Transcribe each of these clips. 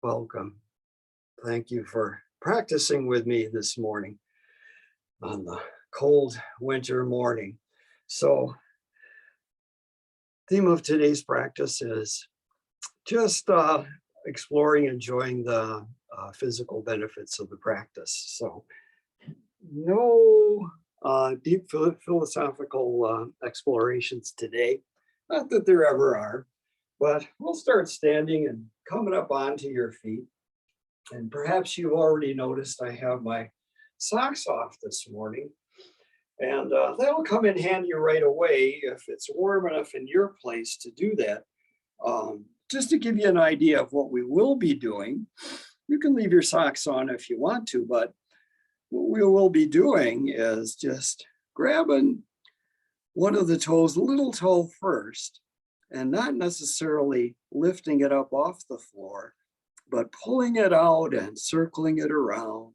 Welcome. Thank you for practicing with me this morning on the cold winter morning. So, theme of today's practice is just exploring, enjoying the physical benefits of the practice. So, no deep philosophical explorations today. Not that there ever are, but we'll start standing and coming up onto your feet. And perhaps you've already noticed I have my socks off this morning. And that'll come in handy right away if it's warm enough in your place to do that. Just to give you an idea of what we will be doing, you can leave your socks on if you want to, but what we will be doing is just grabbing one of the toes, little toe first, and not necessarily lifting it up off the floor, but pulling it out and circling it around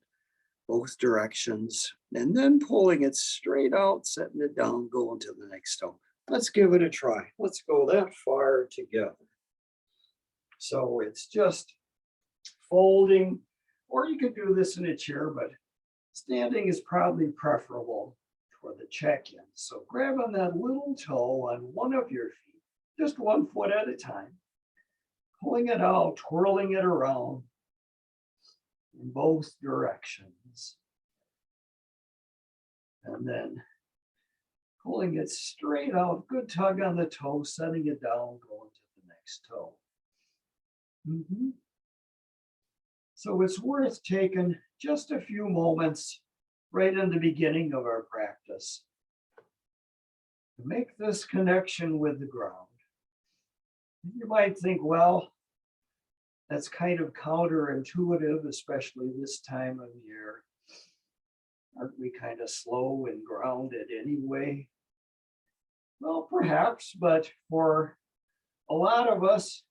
both directions, and then pulling it straight out, setting it down, going to the next toe. Let's give it a try. Let's go that far together. So it's just folding, or you could do this in a chair, but standing is probably preferable for the check-in. So grabbing that little toe on one of your feet, just 1 foot at a time, pulling it out, twirling it around in both directions. And then pulling it straight out, good tug on the toe, setting it down, going to the next toe. So it's worth taking just a few moments right in the beginning of our practice to make this connection with the ground. You might think, well, that's kind of counterintuitive, especially this time of year. Aren't we kind of slow and grounded anyway? Well, perhaps, but for a lot of us,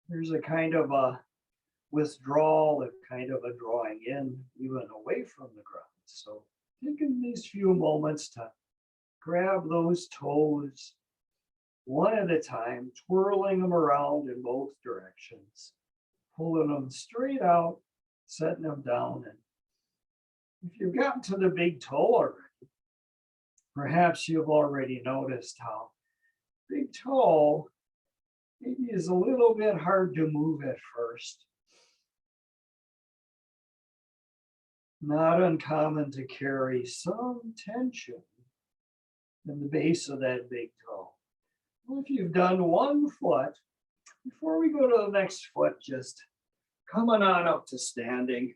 there's a kind of a withdrawal, a kind of a drawing in, even away from the ground. So taking these few moments to grab those toes one at a time, twirling them around in both directions, pulling them straight out, setting them down. And if you've gotten to the big toe already, perhaps you've already noticed how big toe maybe is a little bit hard to move at first. Not uncommon to carry some tension in the base of that big toe. Well, if you've done 1 foot, before we go to the next foot, just coming on up to standing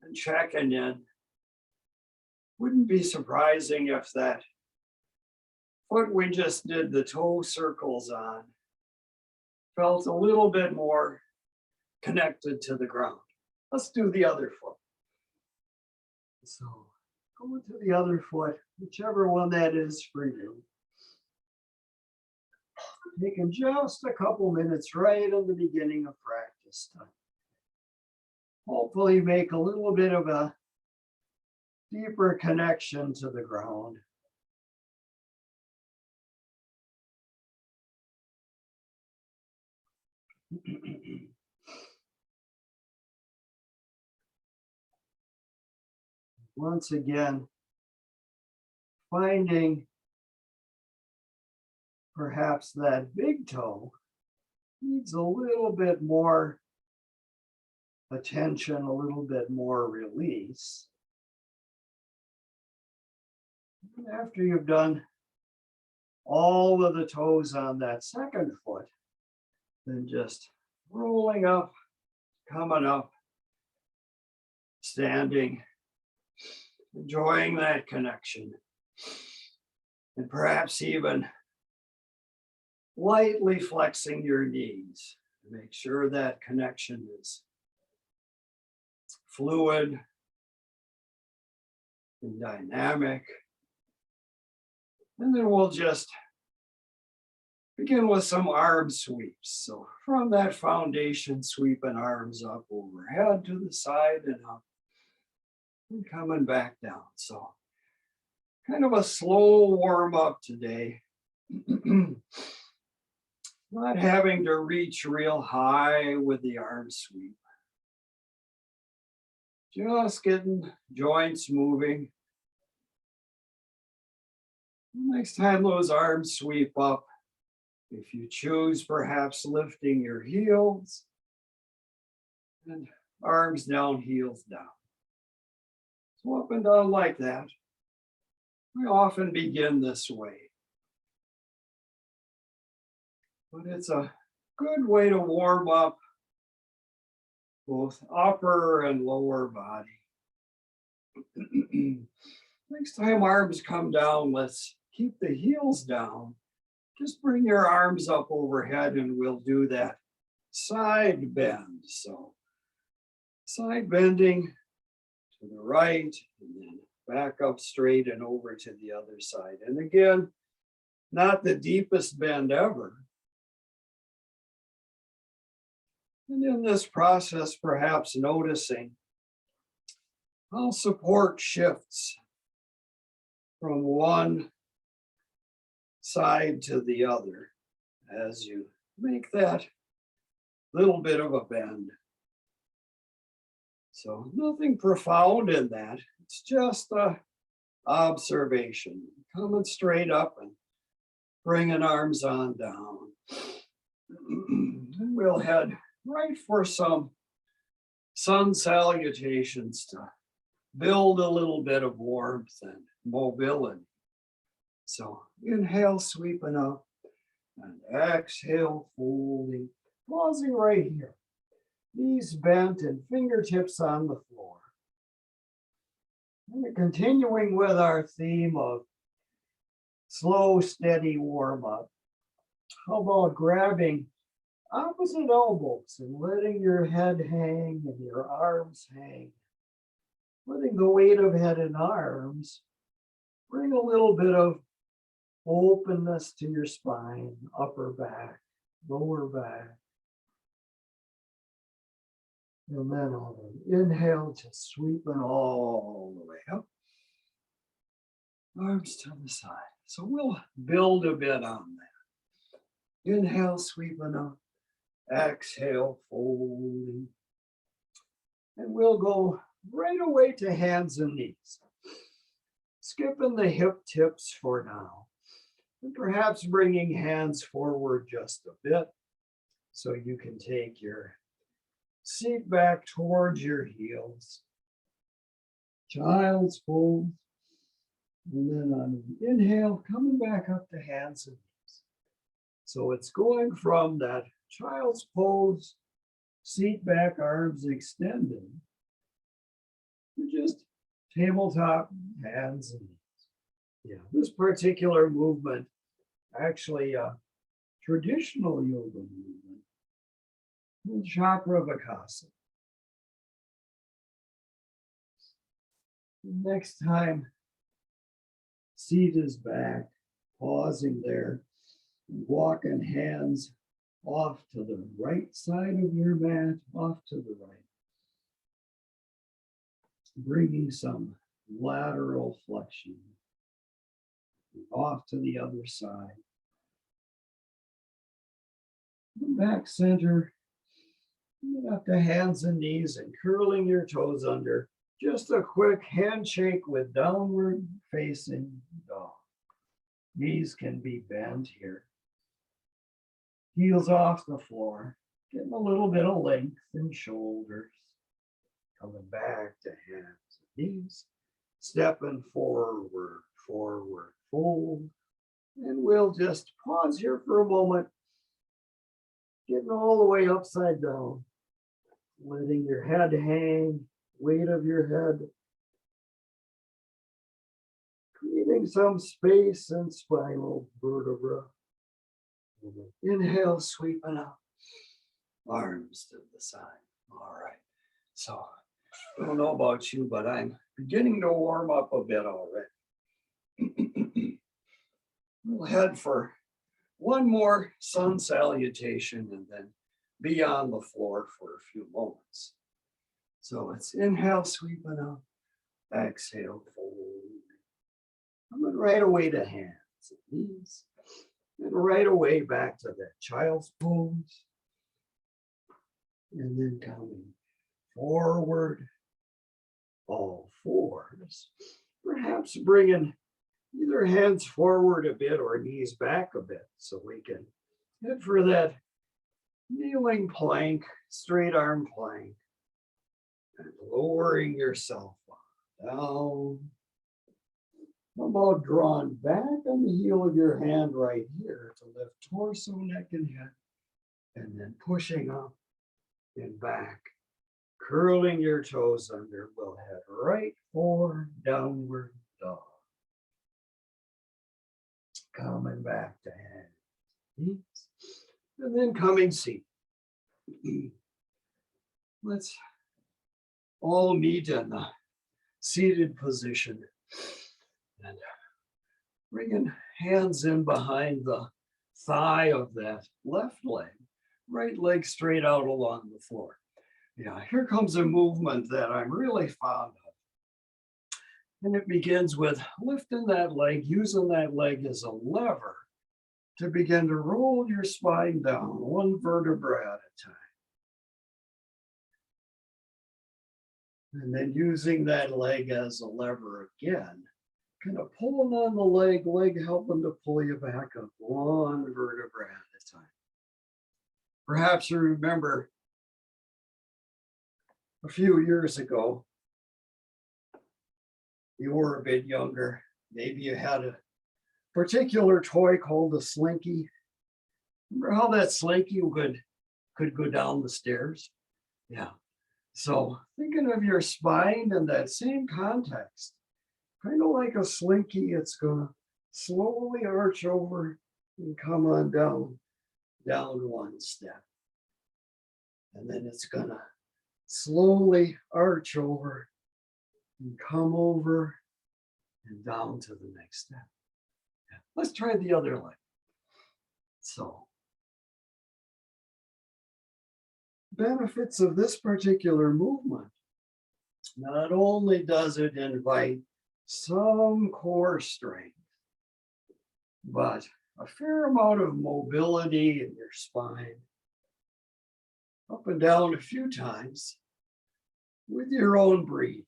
and checking in. Wouldn't be surprising if that foot we just did the toe circles on felt a little bit more connected to the ground. Let's do the other foot. So go to the other foot, whichever one that is for you. Taking just a couple minutes right in the beginning of practice to hopefully make a little bit of a deeper connection to the ground. Once again, finding perhaps that big toe needs a little bit more attention, a little bit more release. And after you've done all of the toes on that second foot, then just rolling up, coming up, standing, enjoying that connection, and perhaps even lightly flexing your knees to make sure that connection is fluid and dynamic. And then we'll just begin with some arm sweeps. So from that foundation, sweeping arms up overhead to the side and up and coming back down. So kind of a slow warm up today. Not having to reach real high with the arm sweep. Just getting joints moving. Next time those arms sweep up, if you choose, perhaps lifting your heels and arms down, heels down. So up and down like that. We often begin this way. But it's a good way to warm up both upper and lower body. Next time arms come down, let's keep the heels down. Just bring your arms up overhead and we'll do that side bend. So side bending to the right and then back up straight and over to the other side. And again, not the deepest bend ever. And in this process, perhaps noticing how support shifts from one side to the other as you make that little bit of a bend. So nothing profound in that. It's just a observation. Coming straight up and bringing arms on down. And we'll head right for some sun salutations to build a little bit of warmth and mobility. So inhale, sweeping up, and exhale, folding, pausing right here. Knees bent and fingertips on the floor. And continuing with our theme of slow, steady warm up. How about grabbing opposite elbows and letting your head hang and your arms hang. Letting the weight of head and arms bring a little bit of openness to your spine, upper back, lower back. And then on an inhale, just sweeping all the way up. Arms to the side. So we'll build a bit on that. Inhale, sweeping up. Exhale, folding. And we'll go right away to hands and knees. Skipping the hip tips for now. And perhaps bringing hands forward just a bit so you can take your seat back towards your heels. Child's pose. And then on an inhale, coming back up to hands and knees. So it's going from that child's pose, seat back, arms extended, to just tabletop, hands and knees. Yeah, this particular movement, actually a traditional yoga movement, called Chakravakasa. Next time, seat is back, pausing there, walking hands off to the right side of your mat, off to the right. Bringing some lateral flexion off to the other side. Back center, up to hands and knees and curling your toes under. Just a quick handshake with downward facing dog. Knees can be bent here. Heels off the floor, getting a little bit of length in shoulders. Coming back to hands and knees, stepping forward, forward, fold. And we'll just pause here for a moment, getting all the way upside down, letting your head hang, weight of your head, creating some space and spinal vertebra. Inhale, sweeping up, arms to the side. All right. So I don't know about you, but I'm beginning to warm up a bit already. We'll head for one more sun salutation and then be on the floor for a few moments. So it's inhale, sweeping up, exhale, fold. Coming right away to hands and knees. And right away back to that child's pose. And then coming forward, all fours. Perhaps bringing either hands forward a bit or knees back a bit so we can head for that kneeling plank, straight arm plank, and lowering yourself down. How about drawn back on the heel of your hand right here to lift torso, neck, and head, and then pushing up and back, curling your toes under. We'll head right for downward dog. Coming back to hands, and then coming seat. Let's all meet in the seated position and bringing hands in behind the thigh of that left leg, right leg straight out along the floor. Yeah, here comes a movement that I'm really fond of. And it begins with lifting that leg, using that leg as a lever to begin to roll your spine down one vertebra at a time. And then using that leg as a lever again, kind of pulling on the leg helping to pull you back up one vertebra at a time. Perhaps you remember a few years ago, you were a bit younger. Maybe you had a particular toy called a slinky. Remember how that slinky could go down the stairs? Yeah. So thinking of your spine in that same context, kind of like a slinky, it's going to slowly arch over and come on down one step. And then it's going to slowly arch over and come over and down to the next step. Yeah. Let's try the other leg. So, benefits of this particular movement. Not only does it invite some core strength, but a fair amount of mobility in your spine, up and down a few times with your own breathing,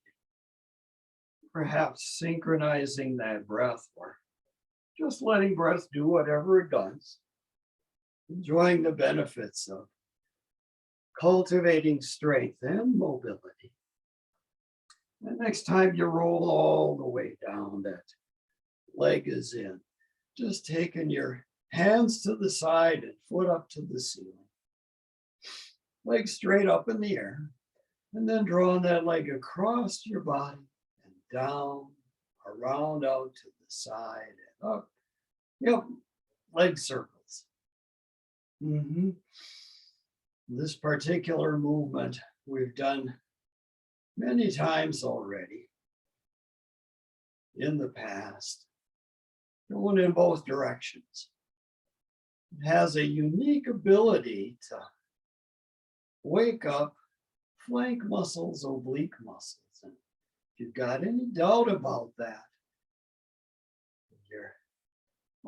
perhaps synchronizing that breath or just letting breath do whatever it does, enjoying the benefits of cultivating strength and mobility. And next time you roll all the way down, that leg is in, just taking your hands to the side and foot up to the ceiling. Leg straight up in the air, and then drawing that leg across your body and down, around out to the side and up. Yep, leg circles. This particular movement we've done many times already in the past, going in both directions. It has a unique ability to wake up flank muscles, oblique muscles. And if you've got any doubt about that, you're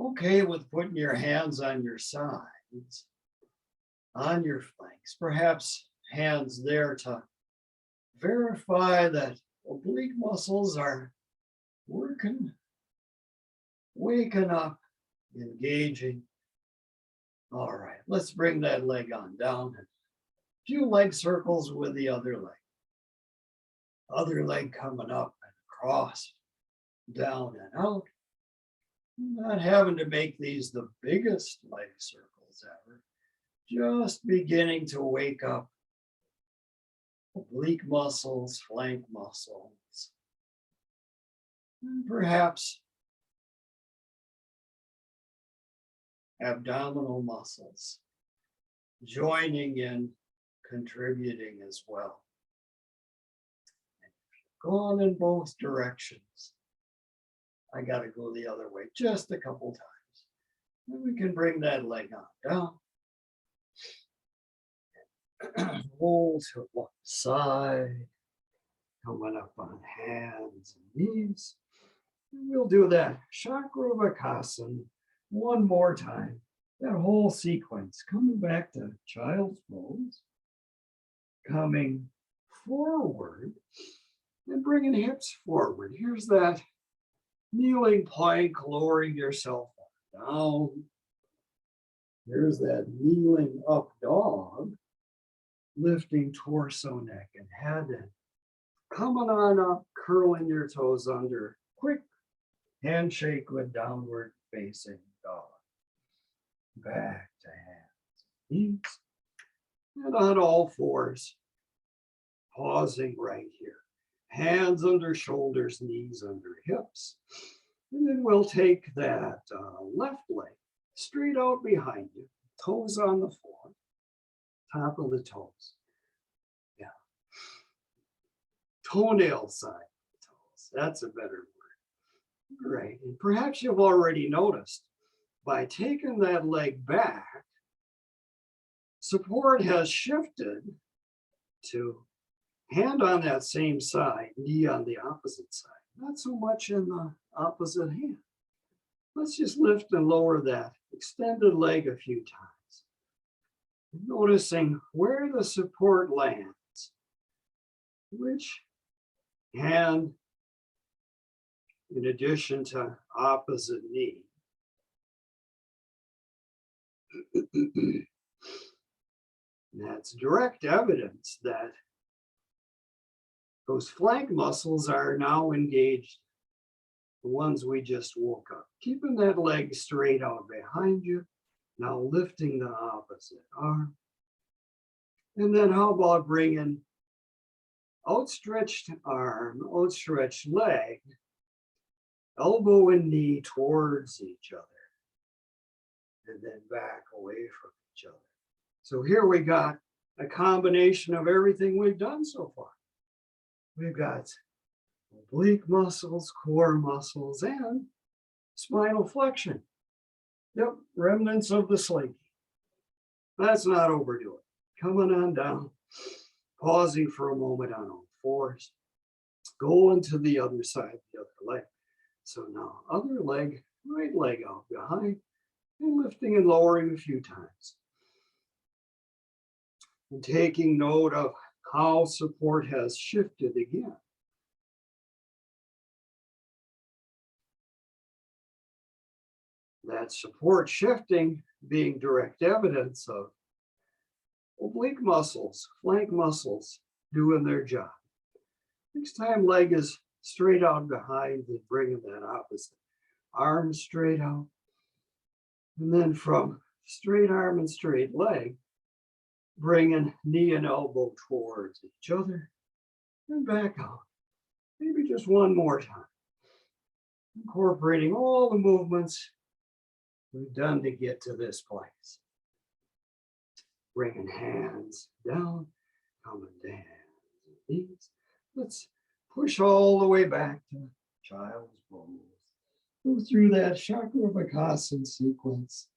okay with putting your hands on your sides, on your flanks, perhaps hands there to verify that oblique muscles are working, waking up, engaging. All right, let's bring that leg on down. A few leg circles with the other leg. Other leg coming up and across, down and out. Not having to make these the biggest leg circles ever. Just beginning to wake up oblique muscles, flank muscles, and perhaps abdominal muscles joining in, contributing as well. Going in both directions. I got to go the other way just a couple times. And we can bring that leg on down. Roll to one side, coming up on hands and knees. And we'll do that Chakrabakasana One more time. That whole sequence, coming back to child's pose, coming forward and bringing hips forward. Here's that kneeling plank, lowering yourself down. Here's that kneeling up dog, lifting torso, neck, and head, and coming on up, curling your toes under. Quick handshake with downward facing dog. Back to hands, knees, and on all fours, pausing right here. Hands under shoulders, knees under hips. And then we'll take that left leg straight out behind you, toes on the floor, top of the toes. Yeah. Toenail side toes. That's a better word. Right. And perhaps you've already noticed by taking that leg back, support has shifted to hand on that same side, knee on the opposite side, not so much in the opposite hand. Let's just lift and lower that extended leg a few times. Noticing where the support lands, which hand, in addition to opposite knee. That's direct evidence that those flank muscles are now engaged, the ones we just woke up. Keeping that leg straight out behind you, now lifting the opposite arm. And then how about bringing outstretched arm, outstretched leg, elbow and knee towards each other, and then back away from each other. So here we got a combination of everything we've done so far. We've got oblique muscles, core muscles, and spinal flexion. Yep, remnants of the slinky. Let's not overdo it. Coming on down, pausing for a moment on all fours, going to the other side, the other leg. So now other leg, right leg out behind, and lifting and lowering a few times. And taking note of how support has shifted again. That support shifting being direct evidence of oblique muscles, flank muscles doing their job. Next time leg is straight out behind, then bringing that opposite arm straight out. And then from straight arm and straight leg, bringing knee and elbow towards each other and back out. Maybe just one more time. Incorporating all the movements we've done to get to this place. Bringing hands down, coming down, knees. Let's push all the way back to child's pose. Go through that Chakravartin sequence,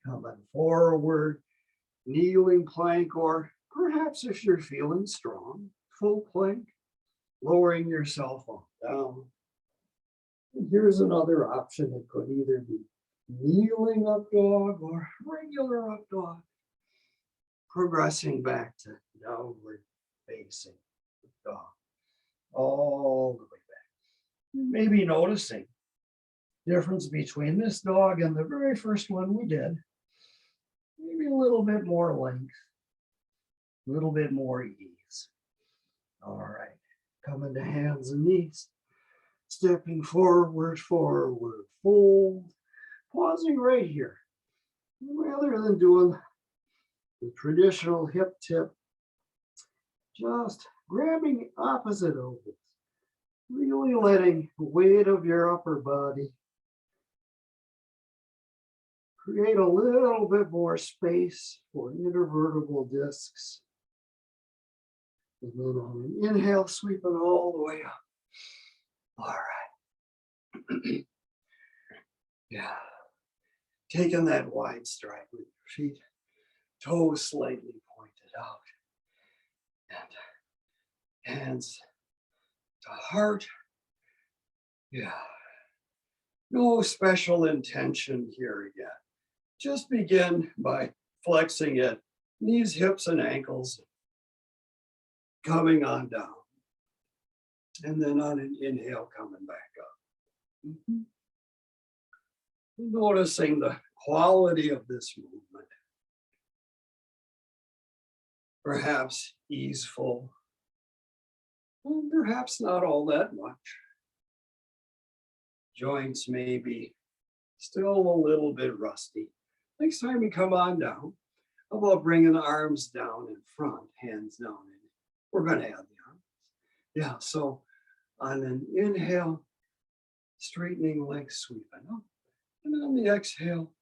coming forward, kneeling plank, or perhaps if you're feeling strong, full plank, lowering yourself on down. And here's another option. It could either be kneeling up dog or regular up dog, progressing back to downward facing dog, all the way back. Maybe noticing difference between this dog and the very first one we did. Maybe a little bit more length, a little bit more ease. All right, coming to hands and knees, stepping forward, forward, fold, pausing right here. Rather than doing the traditional hip tip, just grabbing opposite elbows, really letting the weight of your upper body create a little bit more space for intervertebral discs. And then on an inhale, sweeping all the way up. All right. Yeah. Taking that wide stride with your feet, toes slightly pointed out. And hands to heart. Yeah. No special intention here yet. Just begin by flexing it, knees, hips, and ankles, coming on down. And then on an inhale, coming back up. Mhm. Noticing the quality of this movement. Perhaps easeful, or perhaps not all that much. Joints may be still a little bit rusty. Next time you come on down, how about bringing the arms down in front, hands down in. We're going to add the arms. Yeah, so on an inhale, straightening legs, sweeping up. And on the exhale,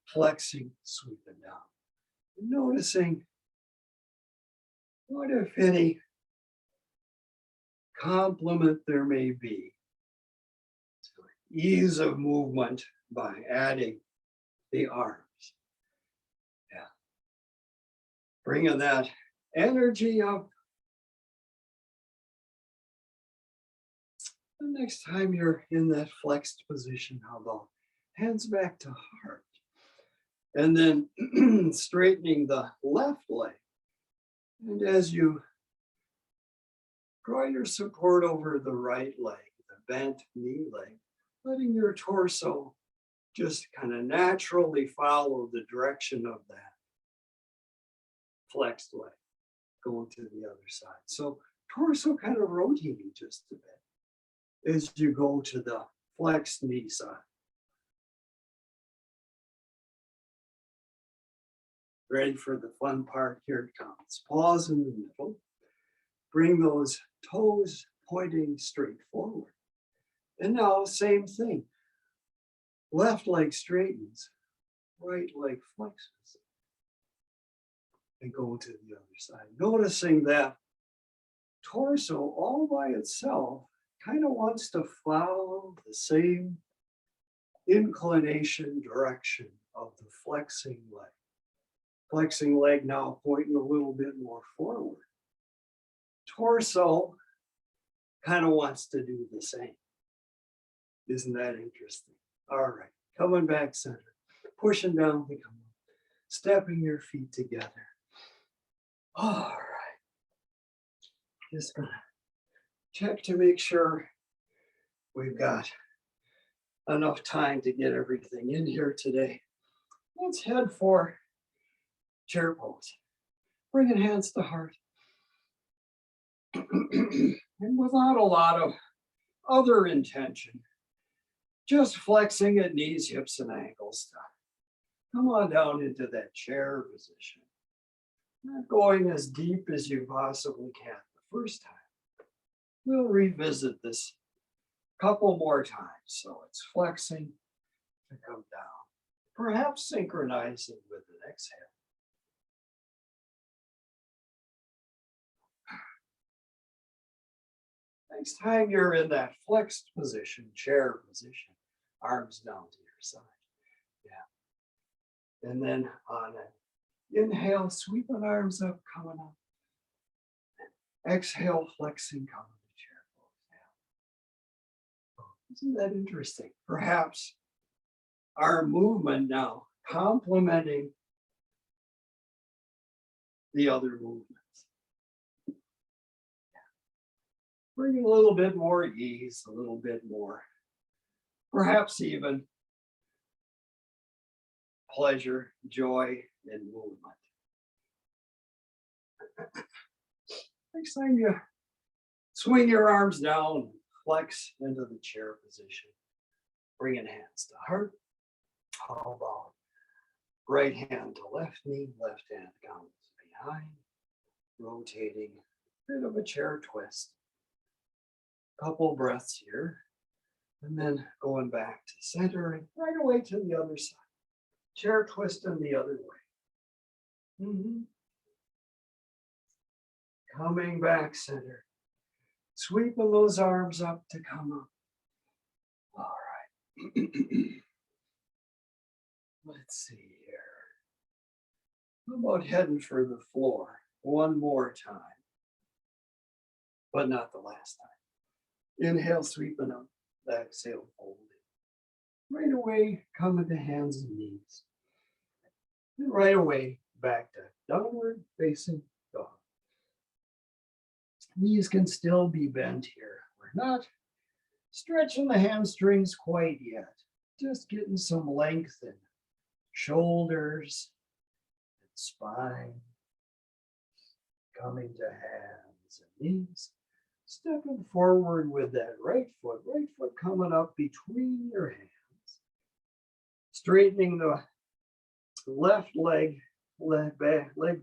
flexing, sweeping down. And noticing what, if any, complement there may be to ease of movement by adding the arms. Yeah. Bringing that energy up. The next time you're in that flexed position, how about hands back to heart? And then straightening the left leg. And as you draw your support over the right leg, the bent knee leg, letting your torso just kind of naturally follow the direction of that flexed leg going to the other side. So torso kind of rotating just a bit as you go to the flexed knee side. Ready for the fun part? Here it comes. Pause in the middle. Bring those toes pointing straight forward. And now, same thing. Left leg straightens, right leg flexes. And go to the other side. Noticing that torso all by itself kind of wants to follow the same inclination direction of the flexing leg. Flexing leg now pointing a little bit more forward. Torso kind of wants to do the same. Isn't that interesting? All right, coming back center, pushing down to come up, stepping your feet together. All right, just gonna check to make sure we've got enough time to get everything in here today. Let's head for chair pose. Bringing hands to heart. And without a lot of other intention, just flexing at knees, hips, and ankles. Come on down into that chair position. Not going as deep as you possibly can the first time. We'll revisit this a couple more times. So it's flexing to come down, perhaps synchronizing with an exhale. Next time you're in that flexed position, chair position, arms down to your side. Yeah. And then on an inhale, sweeping arms up, coming up. Exhale, flexing, coming to chair pose. Isn't that interesting? Perhaps our movement now complementing the other movements. Bringing a little bit more ease, a little bit more, perhaps even pleasure, joy, and movement. Next time you swing your arms down, flex into the chair position, bringing hands to heart. How about right hand to left knee, left hand comes behind, rotating, bit of a chair twist. Couple breaths here, and then going back to center and right away to the other side. Chair twisting the other way. Coming back center. Sweeping those arms up to come up. All right. Let's see here. How about heading for the floor one more time? But not the last time. Inhale, sweeping up. Exhale, folding. right away, come into hands and knees. And right away, back to downward facing dog. Knees can still be bent here. We're not stretching the hamstrings quite yet. Just getting some length in shoulders and spine. Coming to hands and knees. Stepping forward with that right foot coming up between your hands. Straightening the left leg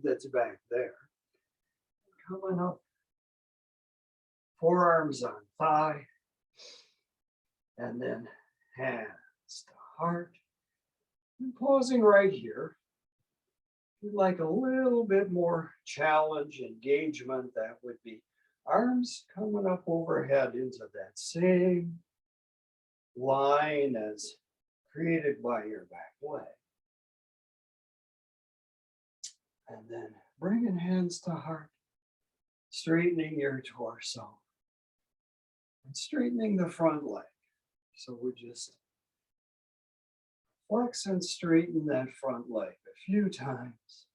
that's back there. Coming up, forearms on thigh, and then hands to heart. And pausing right here. If you'd like a little bit more challenge, engagement, that would be arms coming up overhead into that same line as created by your back leg. And then bringing hands to heart, straightening your torso and straightening the front leg. So we're just flex and straighten that front leg a few times.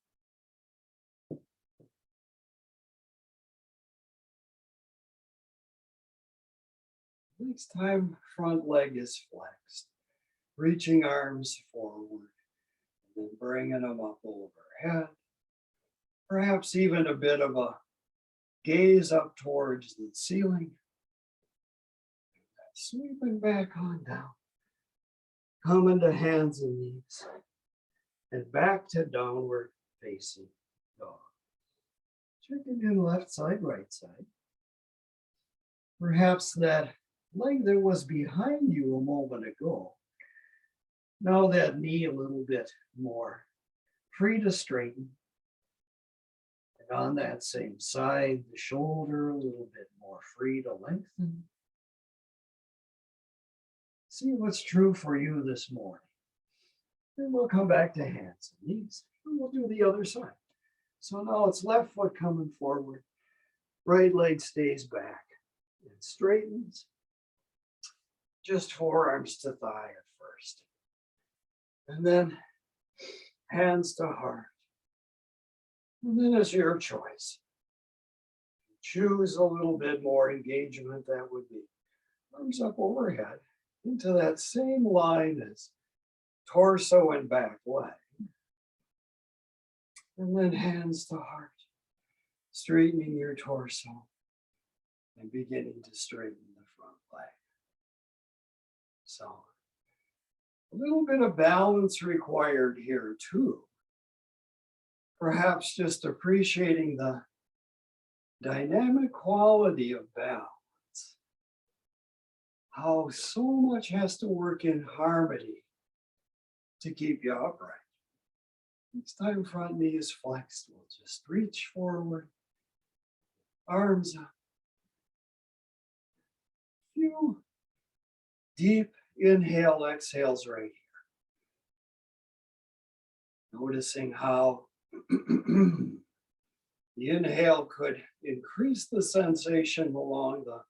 Next time front leg is flexed, reaching arms forward and then bringing them up overhead. Perhaps even a bit of a gaze up towards the ceiling. Sweeping back on down. Coming to hands and knees. And back to downward facing dog. Checking in left side, right side. Perhaps that leg that was behind you a moment ago. Now that knee a little bit more free to straighten. And on that same side, the shoulder a little bit more free to lengthen. See what's true for you this morning. Then we'll come back to hands and knees, and we'll do the other side. So now it's left foot coming forward, right leg stays back and straightens. Just forearms to thigh at first. And then hands to heart. And then it's your choice. Choose a little bit more engagement, that would be arms up overhead into that same line as torso and back leg. And then hands to heart, straightening your torso and beginning to straighten the front leg. So a little bit of balance required here too. Perhaps just appreciating the dynamic quality of balance. How so much has to work in harmony to keep you upright. Next time front knee is flexed, we'll just reach forward, arms up. Few deep inhale, exhales right here. Noticing how the inhale could increase the sensation along the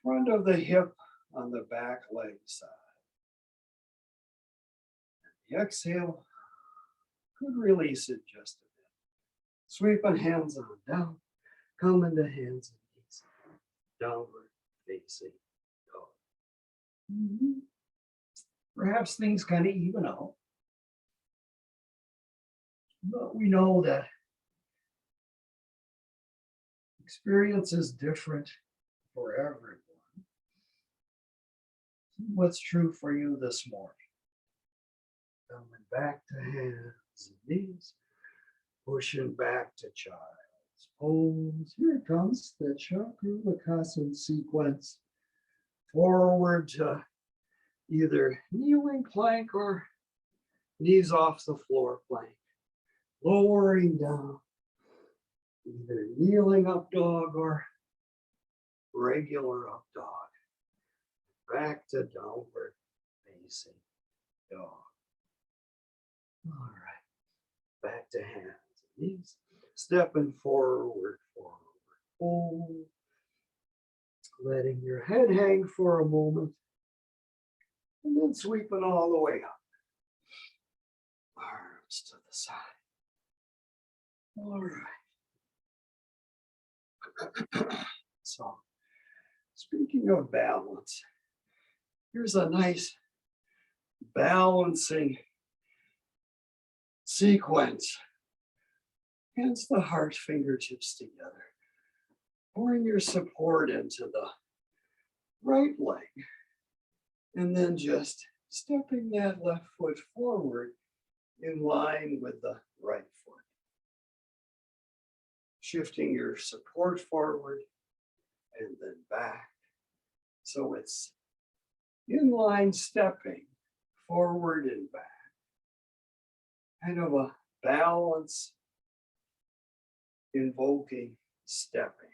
front of the hip on the back leg side. And the exhale could release it just a bit. Sweeping hands on down, come into hands and knees, downward facing dog. Perhaps things kind of even out. But we know that experience is different for everyone. What's true for you this morning? Coming back to hands and knees, pushing back to child's pose. Here it comes, the Chakruvakasana sequence. Forward to either kneeling plank or knees off the floor plank. Lowering down, either kneeling up dog or regular up dog. Back to downward facing dog. All right, back to hands and knees. Stepping forward, fold. Letting your head hang for a moment. And then sweeping all the way up. Arms to the side. All right. So, speaking of balance, here's a nice balancing sequence. Hands the heart, fingertips together. Pouring your support into the right leg. And then just stepping that left foot forward in line with the right foot. Shifting your support forward and then back. So it's inline stepping forward and back. Kind of a balance invoking stepping.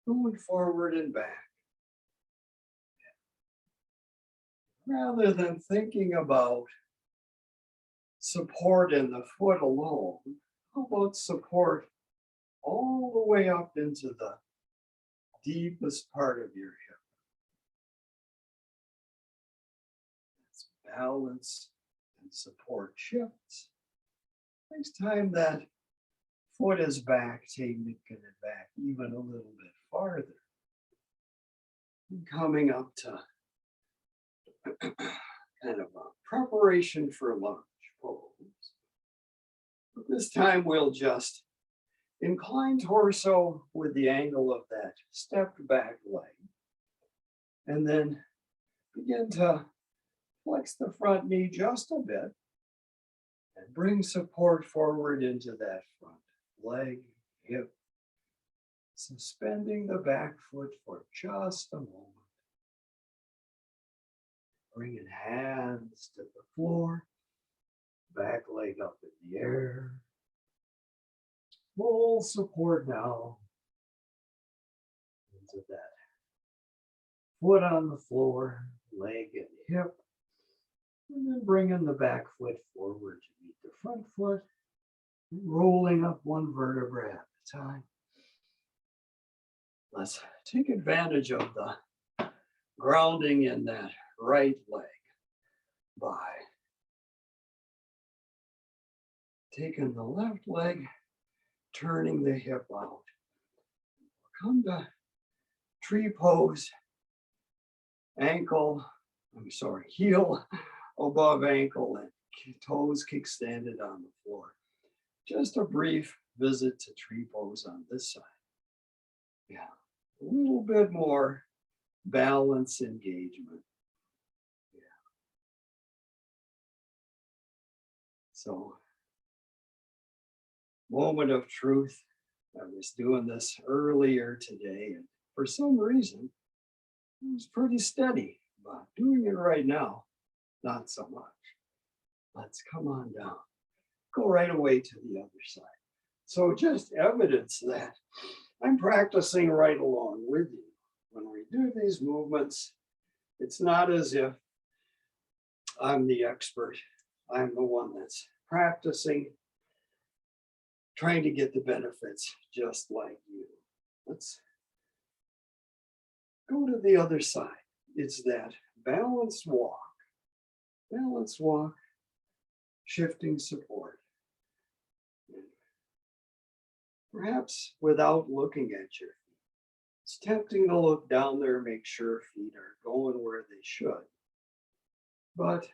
Going forward and back. Rather than thinking about support in the foot alone, how about support all the way up into the deepest part of your hip? That's balance and support shifts. Next time that foot is back, taking it back even a little bit farther. And coming up to kind of a preparation for lunge pose. But this time we'll just incline torso with the angle of that stepped back leg. And then begin to flex the front knee just a bit and bring support forward into that front leg, hip, suspending the back foot for just a moment. Bringing hands to the floor, back leg up in the air. Full support now into that foot on the floor, leg and hip. And then bringing the back foot forward to meet the front foot, rolling up one vertebra at a time. Let's take advantage of the grounding in that right leg by taking the left leg, turning the hip out. Come to tree pose, heel above ankle and toes kickstanded on the floor. Just a brief visit to tree pose on this side. Yeah, a little bit more balance engagement. Yeah. So, moment of truth. I was doing this earlier today, and for some reason, it was pretty steady, but doing it right now, not so much. Let's come on down. Go right away to the other side. So just evidence that I'm practicing right along with you. When we do these movements, it's not as if I'm the expert. I'm the one that's practicing, trying to get the benefits just like you. Let's go to the other side. It's that balanced walk, shifting support. Perhaps without looking at your feet. It's tempting to look down there, make sure feet are going where they should. But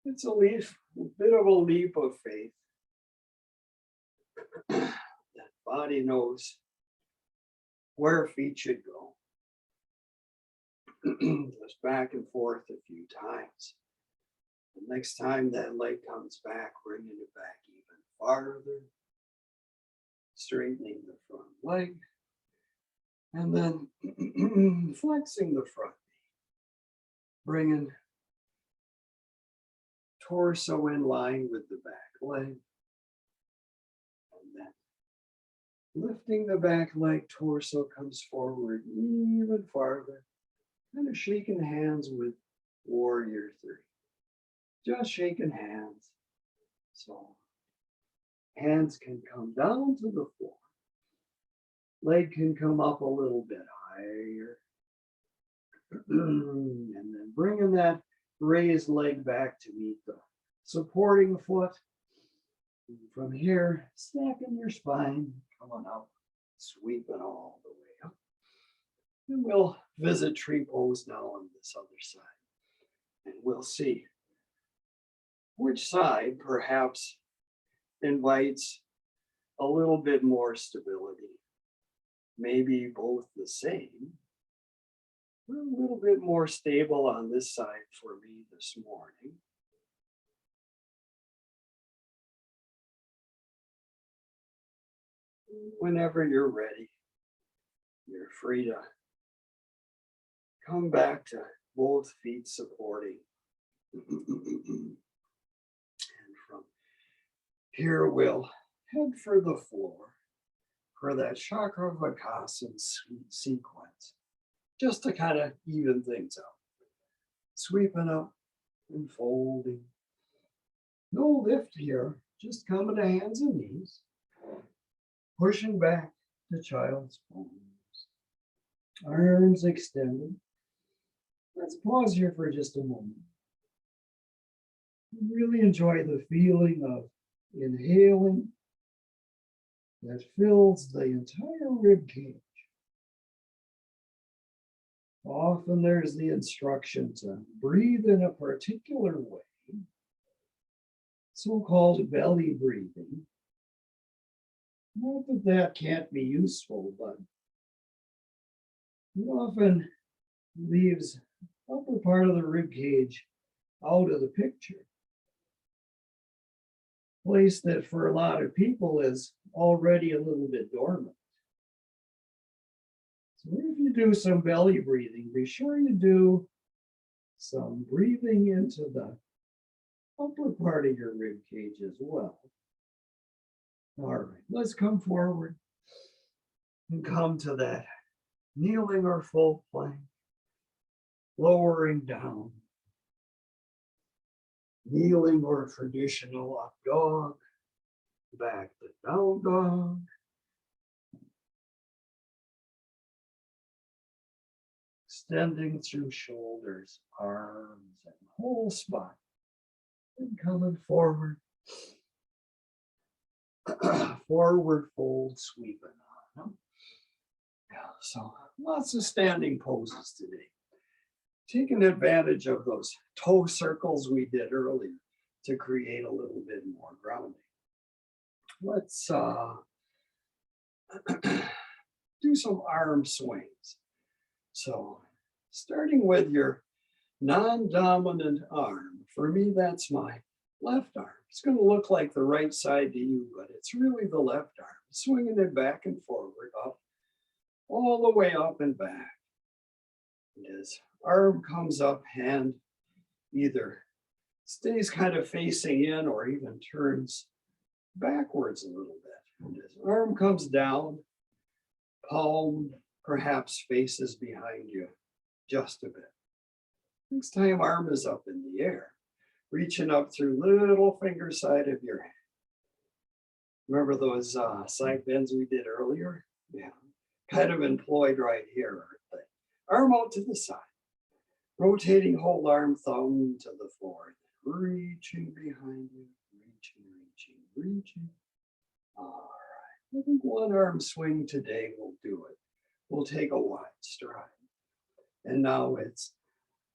it's a bit of a leap of faith. That body knows where feet should go. Just back and forth a few times. The next time that leg comes back, bringing it back even farther. Straightening the front leg. And then flexing the front knee. Bringing torso in line with the back leg. And then lifting the back leg, torso comes forward even farther. Kind of shaking hands with warrior 3. Just shaking hands. So hands can come down to the floor. Leg can come up a little bit higher. And then bringing that raised leg back to meet the supporting foot. And from here, stacking your spine, coming up, sweeping all the way up. And we'll visit tree pose now on this other side. And we'll see which side perhaps invites a little bit more stability. Maybe both the same. We're a little bit more stable on this side for me this morning. Whenever you're ready, you're free to come back to both feet supporting. And from here, we'll head for the floor for that Chakravakasana sequence, just to kind of even things out. Sweeping up and folding. No lift here, just coming to hands and knees. Pushing back to child's pose. Arms extended. Let's pause here for just a moment. Really enjoy the feeling of inhaling that fills the entire rib cage. Often there's the instruction to breathe in a particular way, so-called belly breathing. Not that that can't be useful, but it often leaves upper part of the rib cage out of the picture. Place that for a lot of people is already a little bit dormant. So if you do some belly breathing, be sure you do some breathing into the upper part of your rib cage as well. All right, let's come forward and come to that kneeling or full plank, lowering down, kneeling or traditional up dog, back to down dog. Extending through shoulders, arms, and whole spine. And coming forward. Forward fold, sweeping on. Yeah, so lots of standing poses today. Taking advantage of those toe circles we did earlier to create a little bit more grounding. Let's do some arm swings. So starting with your non-dominant arm, for me, that's my left arm. It's going to look like the right side to you, but it's really the left arm. Swinging it back and forward, up, all the way up and back. And as arm comes up, hand either stays kind of facing in or even turns backwards a little bit. And as arm comes down, palm perhaps faces behind you just a bit. Next time arm is up in the air, reaching up through little finger side of your hand. Remember those side bends we did earlier? Yeah, kind of employed right here, aren't they? Arm out to the side, rotating whole arm, thumb to the floor, reaching behind you, reaching. All right, I think one arm swing today will do it. We'll take a wide stride. And now it's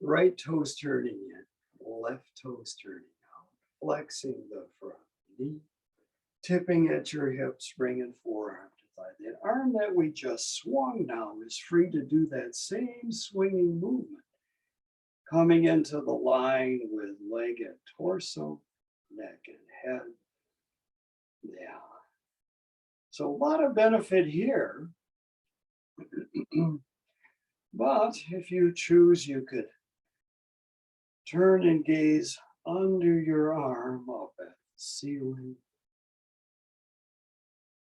right toes turning in, left toes turning out, flexing the front knee, tipping at your hips, bringing forearm to thigh. The arm that we just swung now is free to do that same swinging movement, coming into the line with leg and torso, neck and head. Yeah. So a lot of benefit here. But if you choose, you could turn and gaze under your arm up at the ceiling.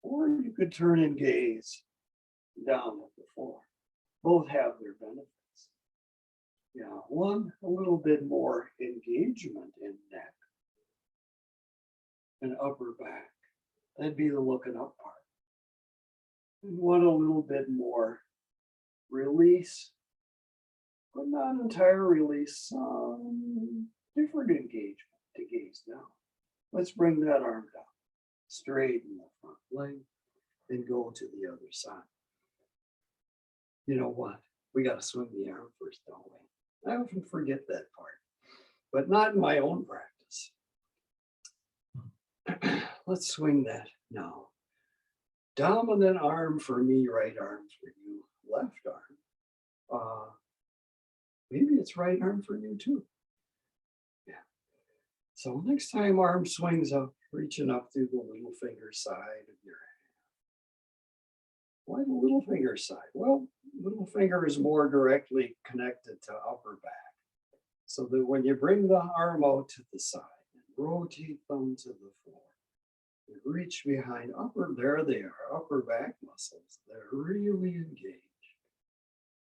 Or you could turn and gaze down at the floor. Both have their benefits. Yeah, one, a little bit more engagement in neck and upper back. That'd be the looking up part. And one, a little bit more release, but not entire release, some different engagement to gaze down. Let's bring that arm down, straighten the front leg, and go to the other side. You know what? We got to swing the arm first, don't we? I often forget that part, but not in my own practice. Let's swing that now. Dominant arm for me, right arm for you, left arm. Maybe it's right arm for you too. Yeah. So next time arm swings up, reaching up through the little finger side of your hand. Why the little finger side? Well, little finger is more directly connected to upper back. So that when you bring the arm out to the side and rotate them to the floor, you reach behind upper, there they are, upper back muscles. They're really engaged.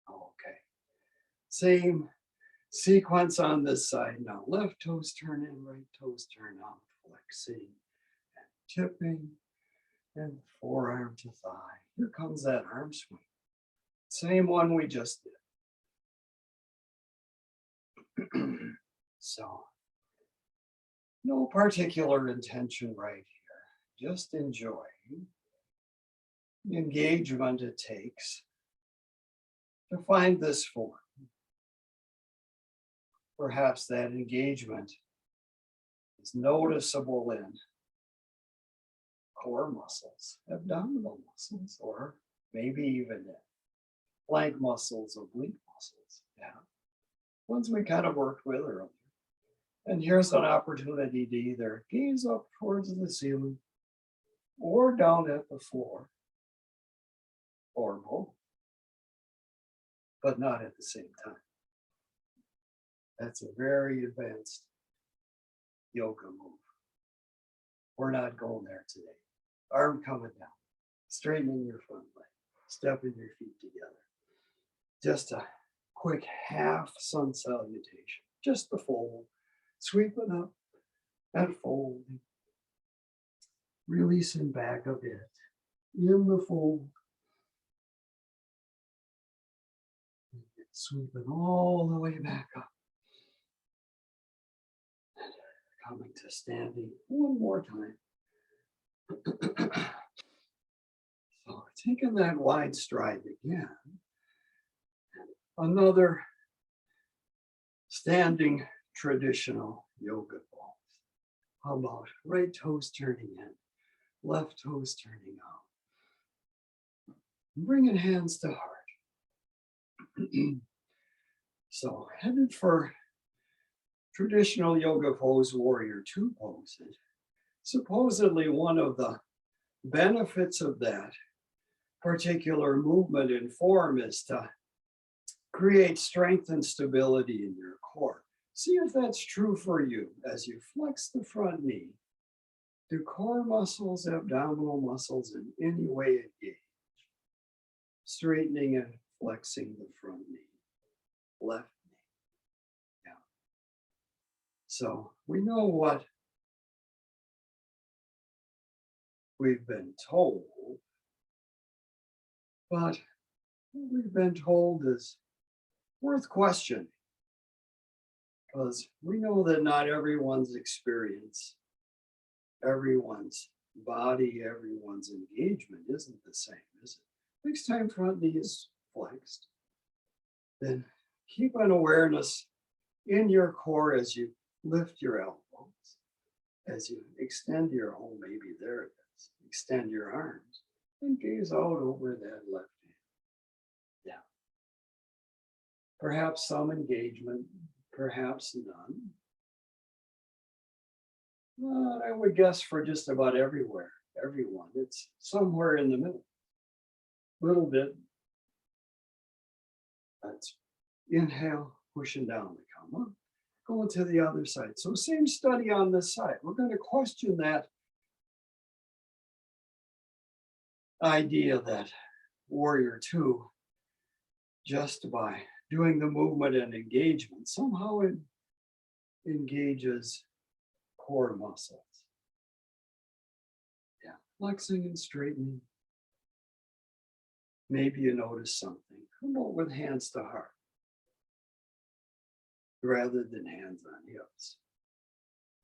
Okay. Same sequence on this side now. Left toes turn in, right toes turn out, flexing and tipping, and forearm to thigh. Here comes that arm swing. Same one we just did. So, no particular intention right here. Just enjoying the engagement it takes to find this form. Perhaps that engagement is noticeable in core muscles, abdominal muscles, or maybe even in flank muscles, oblique muscles. Yeah, ones we kind of worked with earlier. And here's an opportunity to either gaze up towards the ceiling or down at the floor, or both, but not at the same time. That's a very advanced yoga move. We're not going there today. Arm coming down, straightening your front leg, stepping your feet together. Just a quick half sun salutation, just the fold, sweeping up and folding, releasing back a bit, in the fold, sweeping all the way back up. Coming to standing one more time. So taking that wide stride again. Another standing traditional yoga pose. How about right toes turning in, left toes turning out. Bringing hands to heart. So headed for traditional yoga pose, warrior two poses. Supposedly one of the benefits of that particular movement and form is to create strength and stability in your core. See if that's true for you as you flex the front knee. Do core muscles, abdominal muscles in any way engage? Straightening and flexing the front knee, left knee. Yeah. So we know what we've been told, but what we've been told is worth questioning, because we know that not everyone's experience, everyone's body, everyone's engagement isn't the same, is it? Next time front knee is flexed, then keep an awareness in your core as you lift your elbows, as you extend your, oh, maybe there it is, extend your arms and gaze out over that left hand. Yeah. Perhaps some engagement, perhaps none. But I would guess for just about everyone, it's somewhere in the middle. Little bit. That's inhale, pushing down the come up, going to the other side. So same study on this side. We're going to question that idea that warrior two, just by doing the movement and engagement, somehow it engages core muscles. Yeah, flexing and straightening. Maybe you notice something. Come on with hands to heart. rather than hands on hips.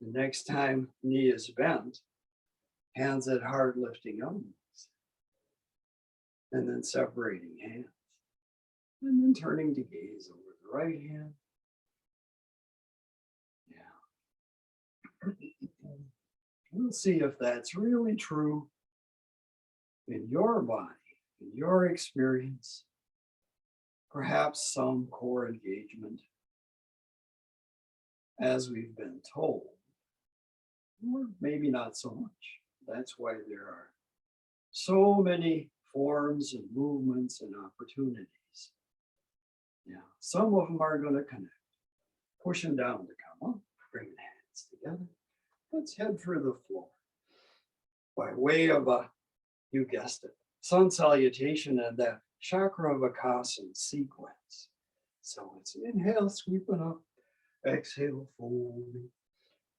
The next time knee is bent, hands at hard lifting elbows, and then separating hands, and then turning to gaze over the right hand. Yeah. We'll see if that's really true in your body, in your experience. Perhaps some core engagement, as we've been told, or maybe not so much. That's why there are so many forms and movements and opportunities. Yeah, some of them are going to connect. Pushing down to come up, bringing hands together. Let's head for the floor. By way of you guessed it, sun salutation and that Chakravakasana sequence. So it's inhale, sweeping up, exhale, folding,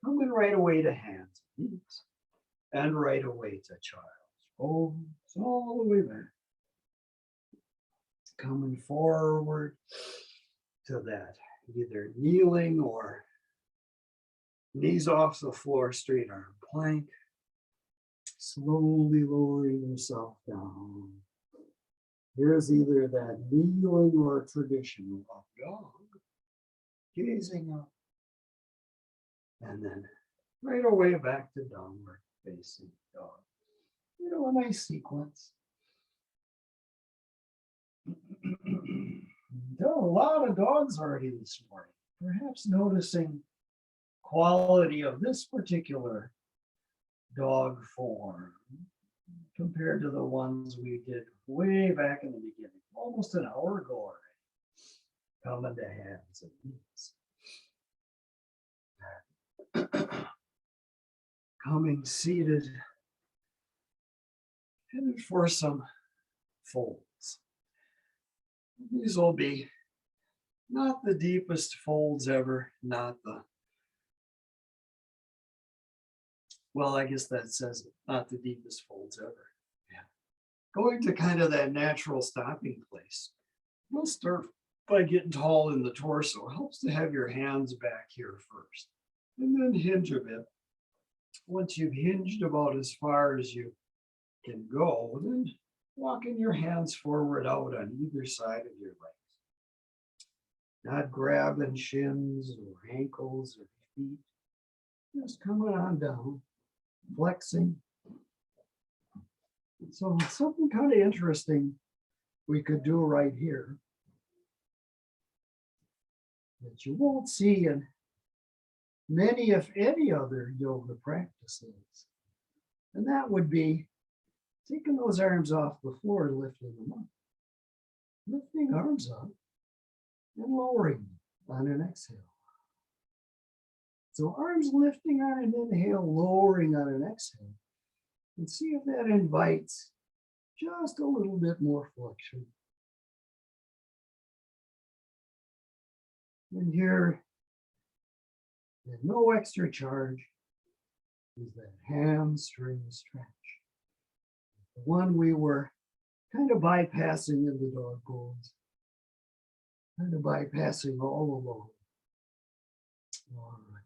coming right away to hands and knees, and right away to child's pose, all the way back. Coming forward to that, either kneeling or knees off the floor, straight arm plank. Slowly lowering yourself down. Here's either that kneeling or traditional up dog, gazing up, and then right away back to downward facing dog. You know, a nice sequence. There are a lot of dogs already this morning. Perhaps noticing quality of this particular dog form compared to the ones we did way back in the beginning, almost an hour ago already. Coming to hands and knees. Coming seated, headed for some folds. These will be not the deepest folds ever, not the, well, I guess that says it, not the deepest folds ever. Yeah. Going to kind of that natural stopping place. We'll start by getting tall in the torso. It helps to have your hands back here first, and then hinge a bit. Once you've hinged about as far as you can go, then walking your hands forward out on either side of your legs. Not grabbing shins or ankles or feet. Just coming on down, flexing. So something kind of interesting we could do right here that you won't see in many, if any, other yoga practices. And that would be taking those arms off the floor and lifting them up. Lifting arms up and lowering on an exhale. So arms lifting on an inhale, lowering on an exhale. And see if that invites just a little bit more flexion. And here, with no extra charge, is that hamstring stretch. The one we were kind of bypassing in the dog pose. Kind of bypassing all along. All right,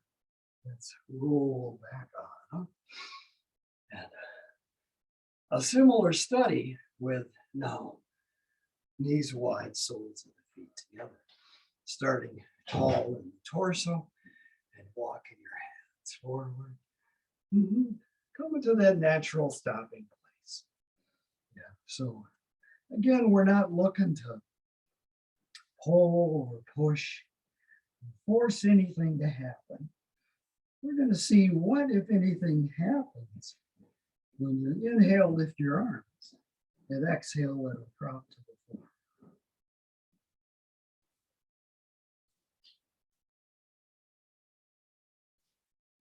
let's roll back on. And a similar study with now knees wide, soles of the feet together. Starting tall in the torso and walking your hands forward. Coming to that natural stopping place. Yeah. So again, we're not looking to pull or push, force anything to happen. We're going to see what, if anything, happens when you inhale, lift your arms, and exhale, let it drop to the floor.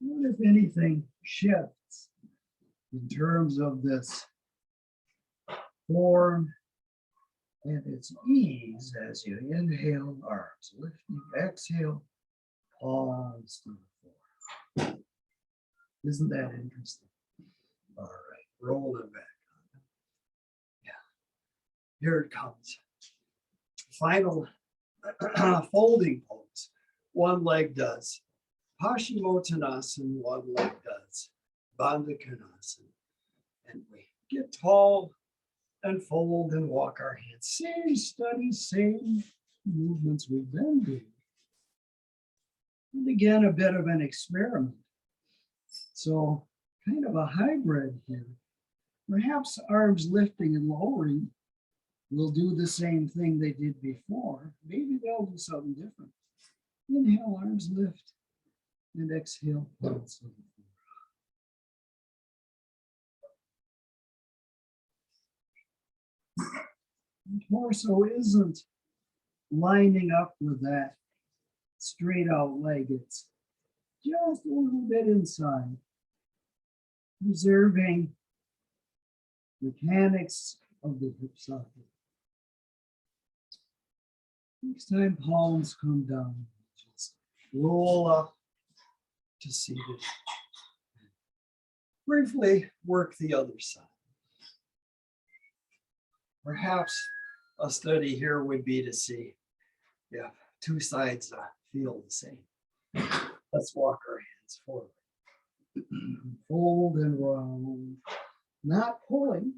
What, if anything, shifts in terms of this form and its ease as you inhale, arms lifting, exhale, palms to the floor. Isn't that interesting? All right, roll it back. Yeah, here it comes. Final folding pose. one leg does Paschimottanasana, one leg does Bandha Konasana. And we get tall and fold and walk our hands. Same study, same movements we've been doing. And again, a bit of an experiment. So kind of a hybrid here. Perhaps arms lifting and lowering will do the same thing they did before. Maybe they'll do something different. Inhale, arms lift, and exhale, palms to the floor. Torso isn't lining up with that straight out leg. It's just a little bit inside, preserving mechanics of the hip socket. Next time palms come down, just roll up to seated. Briefly work the other side. Perhaps a study here would be to see if two sides feel the same. Let's walk our hands forward. Fold and round. Not pulling,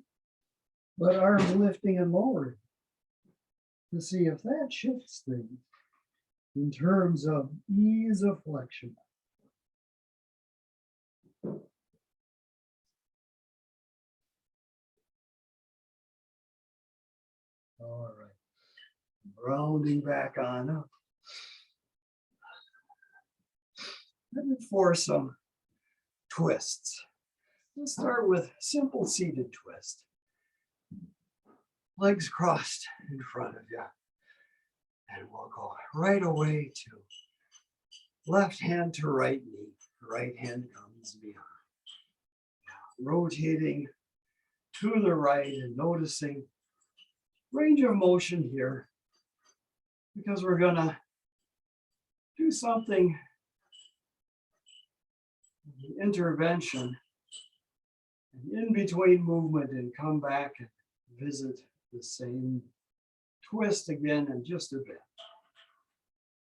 but arms lifting and lowering to see if that shifts things in terms of ease of flexion. All right, rounding back on up. And for some twists. Let's start with simple seated twist. Legs crossed in front of you. And we'll go right away to left hand to right knee. Right hand comes behind. Now, rotating to the right and noticing range of motion here, because we're gonna do something, intervention, and in between movement and come back and visit the same twist again in just a bit.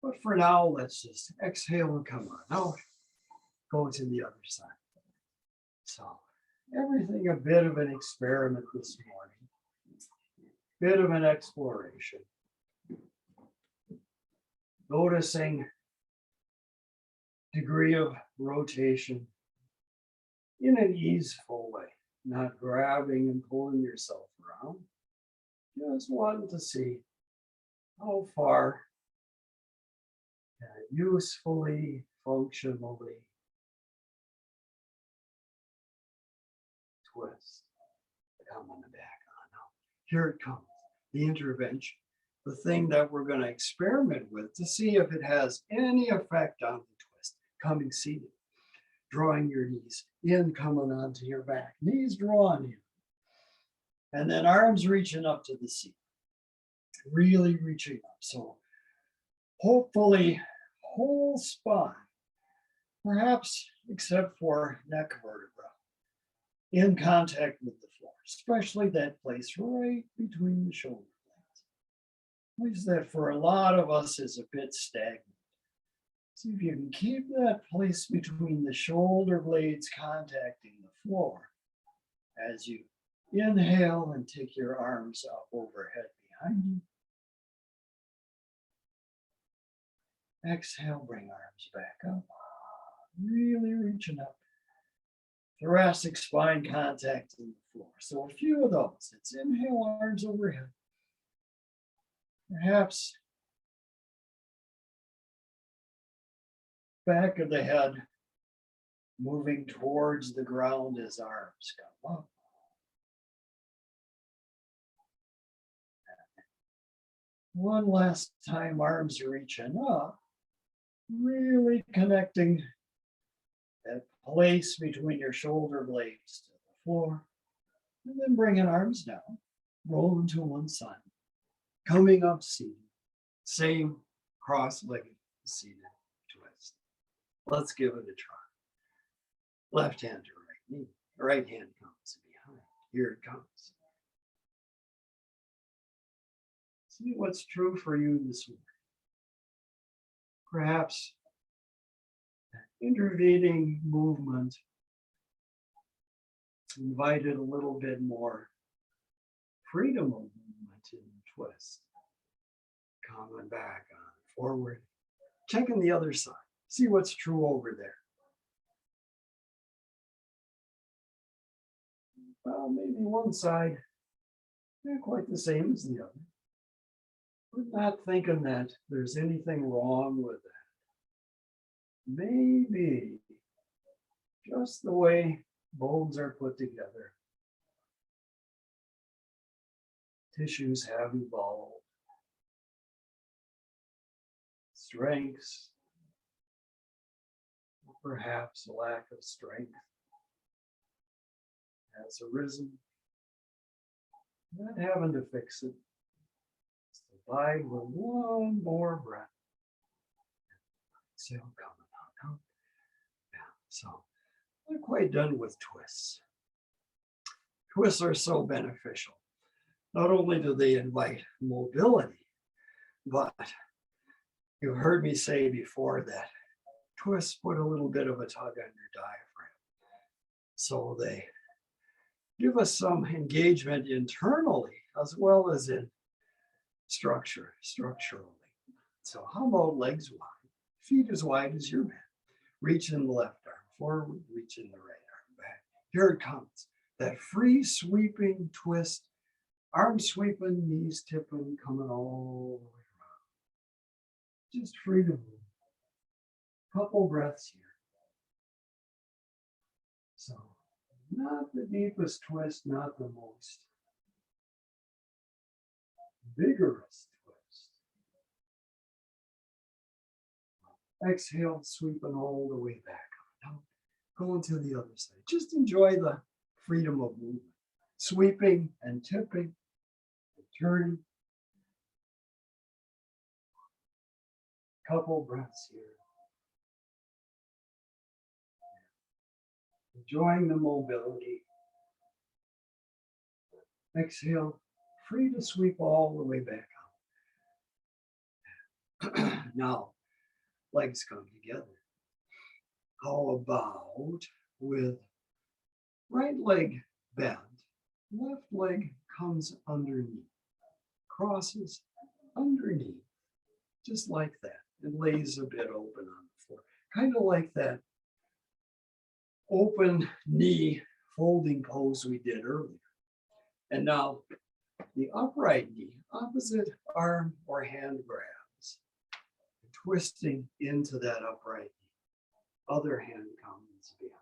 But for now, let's just exhale and come on out. Go to the other side. So everything a bit of an experiment this morning. Bit of an exploration. Noticing degree of rotation in an easeful way, not grabbing and pulling yourself around. Just wanting to see how far can I usefully, functionally twist. Come on the back on now. Here it comes, the intervention, the thing that we're going to experiment with to see if it has any effect on the twist. Coming seated, drawing your knees in, coming onto your back, knees drawn in. And then arms reaching up to the seat, really reaching up. So hopefully whole spine, perhaps except for neck vertebra, in contact with the floor, especially that place right between the shoulder blades. Place that for a lot of us is a bit stagnant. See if you can keep that place between the shoulder blades contacting the floor as you inhale and take your arms up overhead behind you. Exhale, bring arms back up. Really reaching up. Thoracic spine contacting the floor. So a few of those. It's inhale, arms overhead. Perhaps back of the head moving towards the ground as arms come up. One last time, arms reaching up, really connecting that place between your shoulder blades to the floor, and then bringing arms down, rolling to one side, coming up seated, same cross-legged seated twist. Let's give it a try. Left hand to right knee, right hand comes behind. Here it comes. See what's true for you this morning. perhaps intervening movement invited a little bit more freedom of movement in the twist. Coming back on forward, checking the other side, see what's true over there. Well, maybe one side not quite the same as the other. We're not thinking that there's anything wrong with that. Maybe just the way bones are put together. Tissues have evolved. Strengths, perhaps a lack of strength has arisen. Not having to fix it. Survive with one more breath. Exhale, coming out. Yeah, so not quite done with twists. Twists are so beneficial. Not only do they invite mobility, but you've heard me say before that twists put a little bit of a tug on your diaphragm. So they give us some engagement internally as well as in structurally. So how about legs wide, feet as wide as your mat. Reach in the left arm forward, reach in the right arm back. Here it comes. That free sweeping twist, arm sweeping, knees tipping, coming all the way around. Just free to move. Couple breaths here. So not the deepest twist, not the most vigorous twist. Exhale, sweeping all the way back. Now, going to the other side. Just enjoy the freedom of movement. Sweeping and tipping and turning. Couple breaths here. Enjoying the mobility. Exhale, free to sweep all the way back out. Now, legs come together. How about with right leg bent, left leg comes underneath, crosses underneath, just like that, and lays a bit open on the floor. Kind of like that open knee folding pose we did earlier. And now the upright knee, opposite arm or hand grabs, twisting into that upright knee. Other hand comes behind.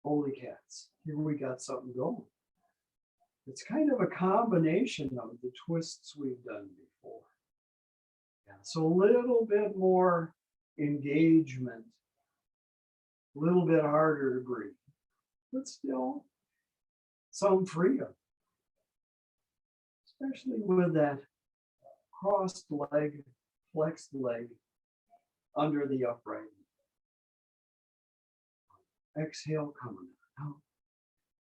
Holy cats, here we got something going. It's kind of a combination of the twists we've done before. Yeah, so a little bit more engagement, a little bit harder to breathe, but still some freedom, especially with that crossed leg, flexed leg under the upright knee. Exhale, coming out,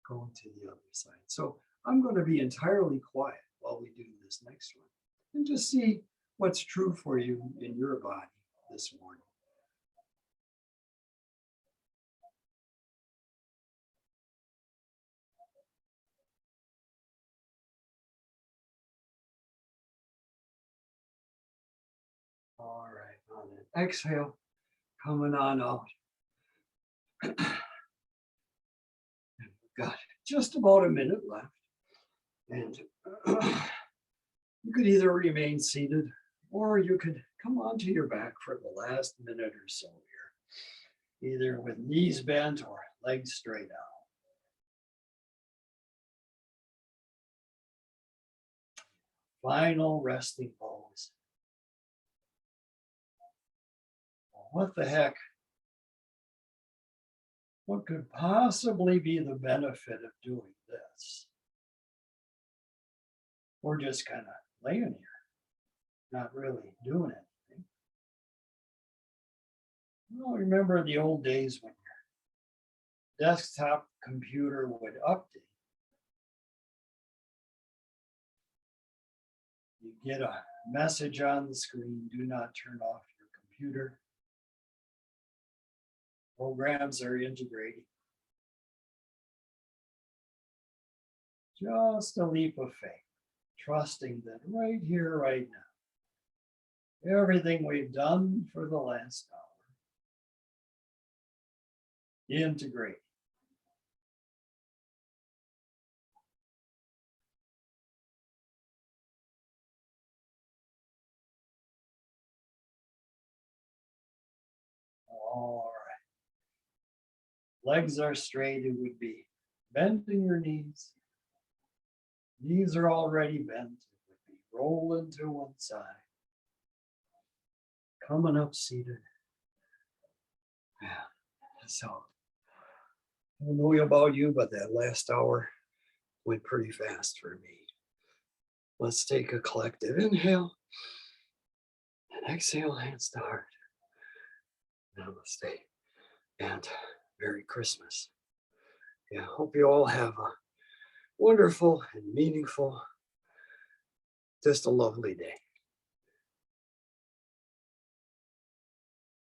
going to the other side. So I'm going to be entirely quiet while we do this next one and just see what's true for you in your body this morning. All right, on an exhale, coming on out. We've got just about a minute left. And you could either remain seated or you could come onto your back for the last minute or so here, either with knees bent or legs straight out. Final resting pose. What the heck? What could possibly be the benefit of doing this? We're just kind of laying here, not really doing anything. Well, remember the old days when your desktop computer would update. You get a message on the screen, do not turn off your computer. Programs are integrating. Just a leap of faith, trusting that right here, right now, everything we've done for the last hour, integrate. All right. Legs are straight, it would be bending your knees. Knees are already bent, it would be rolling to one side. Coming up seated. Yeah. So, I don't know about you, but that last hour went pretty fast for me. Let's take a collective inhale and exhale, hands to heart. Namaste and Merry Christmas. Yeah, hope you all have a wonderful and meaningful, just a lovely day.